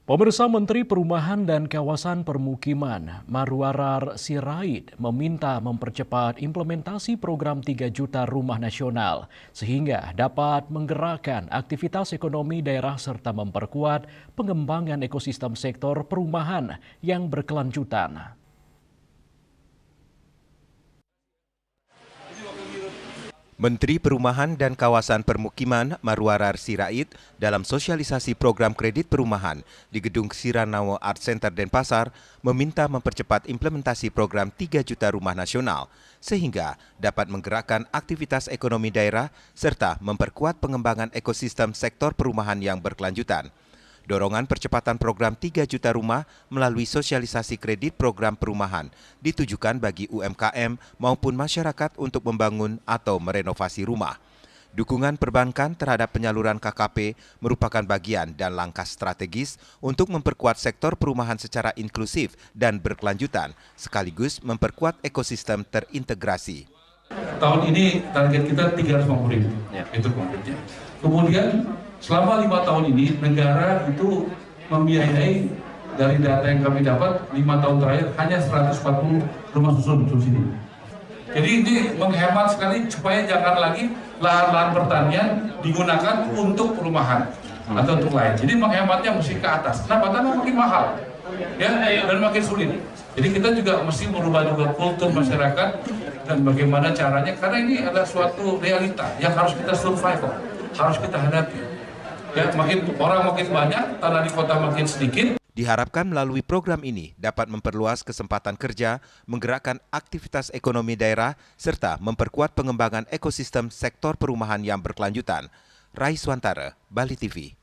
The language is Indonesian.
Pemirsa, Menteri Perumahan dan Kawasan Permukiman Marwarar Sirait meminta mempercepat implementasi program 3 juta rumah nasional sehingga dapat menggerakkan aktivitas ekonomi daerah serta memperkuat pengembangan ekosistem sektor perumahan yang berkelanjutan. Menteri Perumahan dan Kawasan Permukiman Marwarar Sirait dalam sosialisasi program kredit perumahan di Gedung Siranao Art Center Denpasar meminta mempercepat implementasi program 3 juta rumah nasional sehingga dapat menggerakkan aktivitas ekonomi daerah serta memperkuat pengembangan ekosistem sektor perumahan yang berkelanjutan. Dorongan percepatan program 3 juta rumah melalui sosialisasi kredit program perumahan ditujukan bagi UMKM maupun masyarakat untuk membangun atau merenovasi rumah. Dukungan perbankan terhadap penyaluran KKP merupakan bagian dan langkah strategis untuk memperkuat sektor perumahan secara inklusif dan berkelanjutan, sekaligus memperkuat ekosistem terintegrasi. Tahun ini target kita 350.000, itu konkretnya. Kemudian selama 5 tahun ini negara itu membiayai dari data yang kami dapat 5 tahun terakhir hanya 140 rumah susun subsidi. Jadi ini menghemat sekali supaya jangan lagi lahan-lahan pertanian digunakan untuk perumahan atau untuk lain. Jadi menghematnya mesti ke atas. Kenapa? Tanah makin mahal, ya, dan makin sulit. Jadi kita juga mesti merubah juga kultur masyarakat dan bagaimana caranya, karena ini adalah suatu realita yang harus kita survive, harus kita hadapi. Ya, makin orang makin banyak, tanah di kota makin sedikit. Diharapkan melalui program ini dapat memperluas kesempatan kerja, menggerakkan aktivitas ekonomi daerah, serta memperkuat pengembangan ekosistem sektor perumahan yang berkelanjutan. Rai Swantara, Bali TV.